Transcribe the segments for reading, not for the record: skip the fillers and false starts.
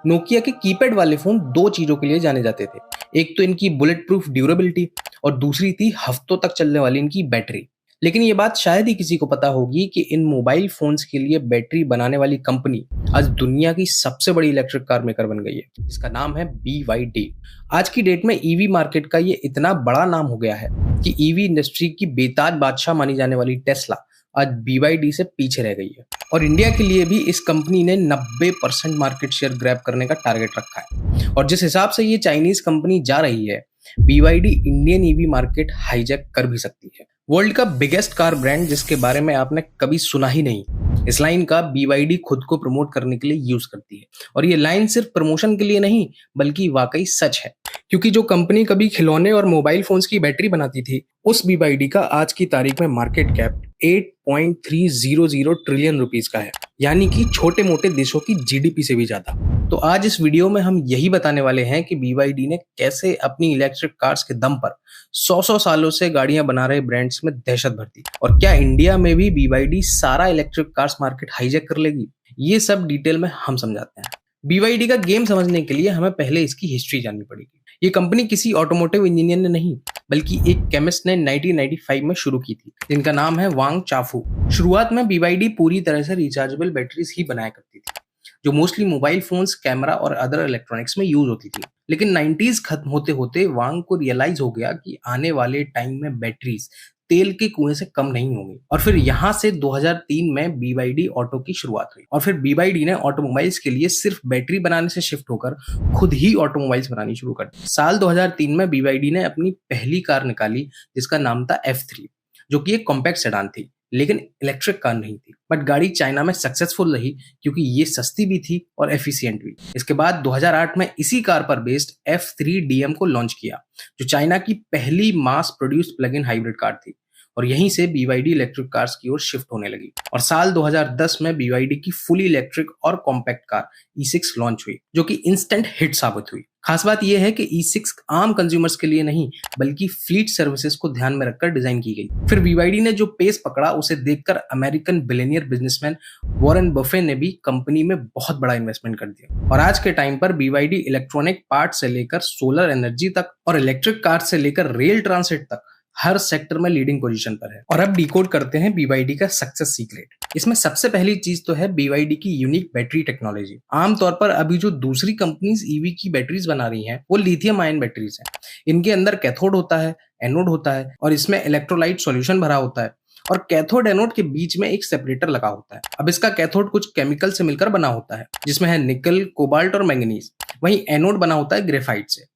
Nokia के keypad वाले phone दो चीजों के लिए जाने जाते थे। एक तो इनकी बुलेट प्रूफ ड्यूरेबिलिटी और दूसरी थी हफ्तों तक चलने वाली इनकी बैटरी। लेकिन ये बात शायद ही किसी को पता होगी कि इन मोबाइल फोन्स के लिए बैटरी बनाने वाली कंपनी आज दुनिया की सबसे बड़ी इलेक्ट्रिक कार मेकर बन गई है। इसका नाम है BYD। आज की डेट में ईवी मार्केट का ये इतना बड़ा नाम हो गया है कि ईवी इंडस्ट्री की बेताज बादशाह मानी जाने वाली टेस्ला आज BYD से पीछे रह गई है। और इंडिया के लिए भी इस कंपनी ने 90% मार्केट शेयर ग्रैब करने का टारगेट रखा है। और जिस हिसाब से ये चाइनीज कंपनी जा रही है, BYD Indian EV market hijack कर भी सकती है। वर्ल्ड का बिगेस्ट कार ब्रांड जिसके बारे में आपने कभी सुना ही नहीं, इस लाइन का BYD खुद को प्रमोट करने के लिए यूज करती है। और ये लाइन सिर्फ प्रमोशन के लिए नहीं बल्कि वाकई सच है, क्योंकि जो कंपनी कभी खिलौने और मोबाइल फोन्स की बैटरी बनाती थी, उस BYD का आज की तारीख में मार्केट कैप 8.300 ट्रिलियन रुपीस का है, यानी कि छोटे मोटे देशों की GDP से भी ज्यादा। तो आज इस वीडियो में हम यही बताने वाले हैं कि BYD ने कैसे अपनी इलेक्ट्रिक कार्स के दम पर 100 सालों से गाड़ियां बना रहे ब्रांड्स में दहशत भरती, और क्या इंडिया में भी BYD सारा इलेक्ट्रिक कार्स मार्केट हाईजैक कर लेगी। ये सब डिटेल में हम समझाते हैं। BYD का गेम समझने के लिए हमें पहले इसकी हिस्ट्री जाननी पड़ेगी। ये कंपनी किसी ऑटोमोटिव इंजीनियर ने नहीं बल्कि एक केमिस्ट ने 1995 में शुरू की थी, जिनका नाम है वांग चाफू। शुरुआत में BYD पूरी तरह से रिचार्जेबल बैटरीज ही बनाया करती थी, जो मोस्टली मोबाइल फोन्स, कैमरा और अदर इलेक्ट्रॉनिक्स में यूज होती थी। लेकिन 90s खत्म होते होते वांग को रियलाइज हो गया कि आने वाले टाइम में बैटरीज तेल के कुएं से कम नहीं होंगी। और फिर यहाँ से 2003 में BYD ऑटो की शुरुआत हुई। और फिर BYD ने ऑटोमोबाइल्स के लिए सिर्फ बैटरी बनाने से शिफ्ट होकर खुद ही ऑटोमोबाइल्स बनानी शुरू कर दी। साल 2003 में BYD ने अपनी पहली कार निकाली, जिसका नाम था F3, जो कि एक कॉम्पैक्ट सेडान थी, लेकिन इलेक्ट्रिक कार नहीं थी। बट गाड़ी चाइना में सक्सेसफुल रही क्योंकि ये सस्ती भी थी और एफिशिएंट भी। इसके बाद 2008 में इसी कार पर बेस्ड F3 DM को लॉन्च किया, जो चाइना की पहली mass produced plug in hybrid car थी। और यहीं से BYD इलेक्ट्रिक कार्स की ओर शिफ्ट होने लगी। और साल 2010 में BYD की फुली इलेक्ट्रिक और कॉम्पैक्ट कार E6 लॉन्च हुई, जो कि इंस्टेंट हिट साबित हुई। खास बात यह है कि E6 आम कंज्यूमर्स के लिए नहीं बल्कि फ्लीट सर्विसेज को ध्यान में रखकर डिजाइन की गई। फिर BYD ने जो पेस पकड़ा, उसे देखकर American billionaire businessman Warren Buffett ने भी कंपनी में बहुत बड़ा इन्वेस्टमेंट कर दिया। और आज के टाइम पर BYD इलेक्ट्रॉनिक पार्ट से लेकर सोलर एनर्जी तक और इलेक्ट्रिक कार से लेकर रेल ट्रांसिट तक हर सेक्टर में लीडिंग पोजीशन पर है। और अब डिकोड करते हैं BYD का सक्सेस सीक्रेट। इसमें सबसे पहली चीज तो है BYD की यूनिक बैटरी टेक्नोलॉजी। आमतौर पर अभी जो दूसरी कंपनीज ईवी की बैटरीज बना रही हैं, वो लिथियम आयन बैटरीज हैं। इनके अंदर कैथोड होता है, एनोड होता है और इसमें इलेक्ट्रोलाइट सॉल्यूशन भरा होता है। और कैथोड एनोड के बीच में एक सेपरेटर लगा होता है। अब इसका कैथोड कुछ केमिकल से मिलकर बना होता है, जिसमें है निकल, कोबाल्ट और मैंगनीज। वहीं एनोड बना होता है ग्रेफाइट से।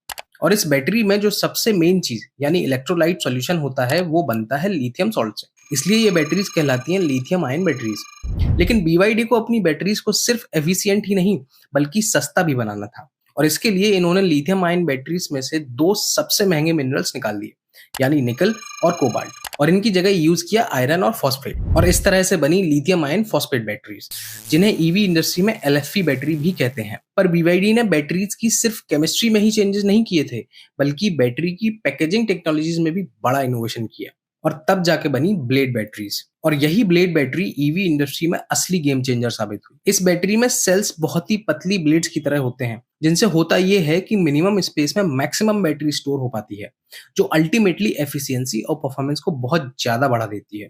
और इस बैटरी में जो सबसे मेन चीज यानी इलेक्ट्रोलाइट सॉल्यूशन होता है, वो बनता है लिथियम सॉल्ट से। इसलिए ये बैटरीज कहलाती हैं लिथियम आयन बैटरीज। लेकिन BYD को अपनी बैटरीज को सिर्फ एफिशिएंट ही नहीं बल्कि सस्ता भी बनाना था। और इसके लिए इन्होंने लिथियम आयन बैटरीज में से दो सबसे महंगे मिनरल्स निकाल दिए, यानी निकल और कोबाल्ट, और इनकी जगह यूज किया आयरन और फॉस्फेट। और इस तरह से बनी लिथियम आयन फॉस्फेट बैटरीज, जिन्हें ईवी इंडस्ट्री में LFP बैटरी भी कहते हैं। पर BYD ने बैटरीज की सिर्फ केमिस्ट्री में ही चेंजेस नहीं किए थे, बल्कि बैटरी की पैकेजिंग टेक्नोलॉजीज में भी बड़ा इनोवेशन किया। और तब जाके बनी ब्लेड बैटरीज। और यही ब्लेड बैटरी ईवी इंडस्ट्री में असली गेम चेंजर साबित हुई। इस बैटरी में सेल्स बहुत ही पतली ब्लेड्स की तरह होते हैं, जिनसे होता यह है कि मिनिमम स्पेस में मैक्सिमम बैटरी स्टोर हो पाती है, जो अल्टीमेटली एफिशिएंसी और परफॉर्मेंस को बहुत ज्यादा बढ़ा देती है।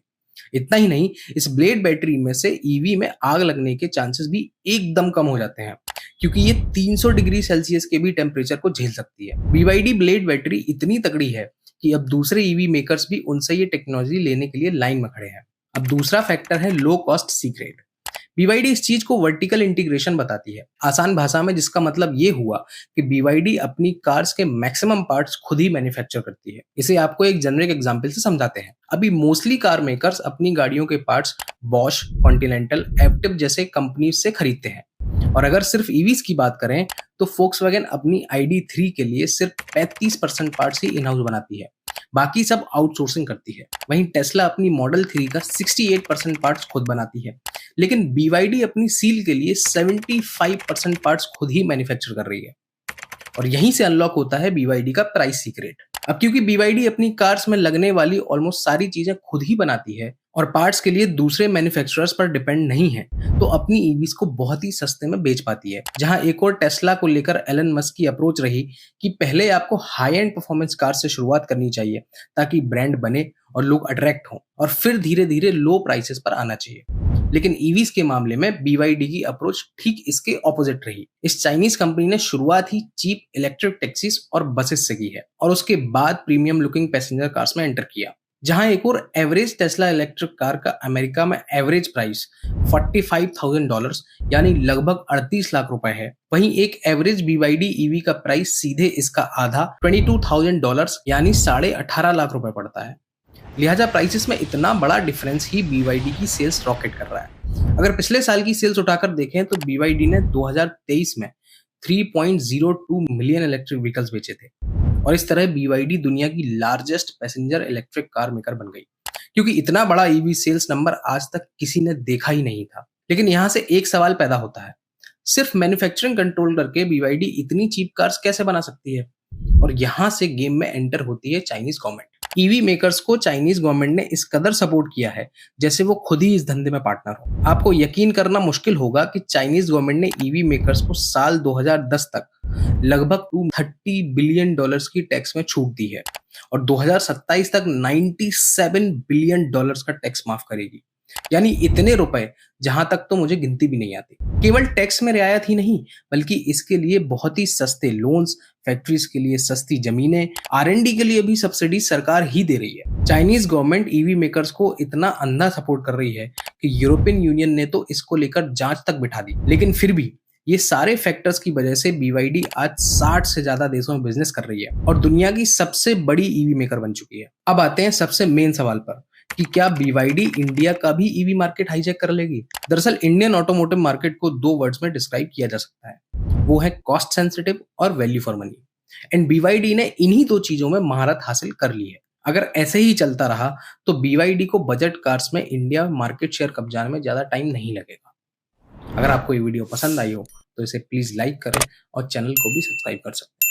इतना ही नहीं, इस ब्लेड बैटरी में से ईवी में आग लगने के चांसेस भी एकदम कम हो जाते हैं, क्योंकि ये 300 डिग्री सेल्सियस के भी टेम्परेचर को झेल सकती है। BYD ब्लेड बैटरी इतनी तगड़ी है कि अब दूसरे ईवी मेकर्स भी उनसे ये टेक्नोलॉजी लेने के लिए लाइन में खड़े हैं। अब दूसरा फैक्टर है लो कॉस्ट सीक्रेट। BYD इस चीज को वर्टिकल इंटीग्रेशन बताती है, आसान भाषा में, जिसका मतलब ये हुआ कि BYD अपनी कार्स के मैक्सिमम पार्ट्स खुद ही मैन्युफैक्चर करती है। इसे आपको एक जेनरिक एग्जांपल से समझाते हैं। अभी मोस्टली कार मेकर्स अपनी गाड़ियों के पार्ट्स बॉश, कॉन्टिनेंटल, एवटिव जैसे कंपनी से खरीदते हैं। और अगर सिर्फ ईवीज की बात करें तो फोक्सवैगन अपनी ID3 के लिए सिर्फ 35% पार्ट्स ही इन हाउस बनाती है, बाकी सब आउटसोर्सिंग करती है। वहीं टेस्ला अपनी मॉडल 3 का 68% पार्ट्स खुद बनाती है, लेकिन BYD अपनी सील के लिए 75% पार्ट्स खुद ही मैन्युफैक्चर कर रही है। और यहीं से अनलॉक होता है BYD का प्राइस सीक्रेट। अब क्योंकि BYD अपनी कार्स में लगने वाली ऑलमोस्ट सारी चीजें खुद ही बनाती है, और पार्ट्स के लिए दूसरे मैन्युफैक्चरर्स पर डिपेंड नहीं है, तो अपनी ईवीज को बहुत ही सस्ते में बेच पाती है। जहां एक और टेस्ला को लेकर एलन मस्क की अप्रोच रही कि पहले आपको हाई एंड परफॉर्मेंस कार से शुरुआत करनी चाहिए ताकि ब्रांड बने और लोग अट्रैक्ट हों, और फिर धीरे धीरे लो प्राइसेस पर आना चाहिए। लेकिन ईवीज के मामले में BYD की अप्रोच ठीक इसके ऑपोजिट रही। इस चाइनीज कंपनी ने शुरुआत ही चीप इलेक्ट्रिक टैक्सीज और बसेस से की है, और उसके बाद प्रीमियम लुकिंग पैसेंजर कार्स में एंटर किया। जहां एक और एवरेज टेस्ला इलेक्ट्रिक कार का अमेरिका में एवरेज प्राइस $45,000 यानी लगभग 38 लाख रुपए है, वहीं एक एवरेज BYD ईवी का प्राइस सीधे इसका आधा $22,000 यानी 18.5 लाख रुपए पड़ता है। लिहाजा प्राइसेस में इतना बड़ा डिफरेंस ही BYD की सेल्स रॉकेट कर रहा है। अगर पिछले साल की सेल्स उठाकर देखें तो BYD ने 2023 में 3.02 मिलियन इलेक्ट्रिक व्हीकल्स बेचे थे, और इस तरह BYD दुनिया की largest passenger electric car maker बन गई, क्योंकि इतना बड़ा ईवी सेल्स नंबर आज तक किसी ने देखा ही नहीं था। लेकिन यहाँ से एक सवाल पैदा होता है, सिर्फ मैन्युफैक्चरिंग कंट्रोल करके BYD इतनी चीप कार्स कैसे बना सकती है? और यहाँ से गेम में एंटर होती है चाइनीज गवर्नमेंट। ईवी मेकर्स को चाइनीज गवर्नमेंट ने इस कदर सपोर्ट किया है जैसे वो खुद ही इस धंधे में पार्टनर हो। आपको यकीन करना मुश्किल होगा कि चाइनीज गवर्नमेंट ने ईवी मेकर्स को साल 2010 तक लगभग $230 बिलियन की टैक्स में छूट दी है, और 2027 तक $97 बिलियन का टैक्स माफ करेगी। यानी इतने रुपए जहां तक तो मुझे गिनती भी नहीं आती। केवल टैक्स में रियायत ही नहीं, बल्कि इसके लिए बहुत ही सस्ते लोन्स, फैक्ट्रीज के लिए सस्ती जमीनें, R&D के लिए भी सब्सिडी सरकार ही दे रही है। चाइनीज गवर्नमेंट ईवी मेकर्स को इतना अंधा सपोर्ट कर रही है कि यूरोपियन यूनियन ने तो इसको लेकर जांच तक बिठा दी। लेकिन फिर भी ये सारे फैक्टर्स की वजह से BYD आज 60 से ज्यादा देशों में बिजनेस कर रही है और दुनिया की सबसे बड़ी ईवी मेकर बन चुकी है। अब आते हैं सबसे मेन सवाल पर कि क्या BYD इंडिया का भी ईवी मार्केट हाईजैक कर लेगी? दरअसल इंडियन ऑटोमोटिव मार्केट को दो वर्ड्स में डिस्क्राइब किया जा सकता है, वो है कॉस्ट सेंसिटिव और value for money. And BYD ने इन्हीं दो चीजों में महारत हासिल कर ली है। अगर ऐसे ही चलता रहा तो BYD को बजट कार्स में इंडिया मार्केट शेयर कब्जाने में ज्यादा टाइम नहीं लगेगा। अगर आपको ये वीडियो पसंद आई हो तो इसे प्लीज लाइक करें और चैनल को भी सब्सक्राइब कर सकते हैं।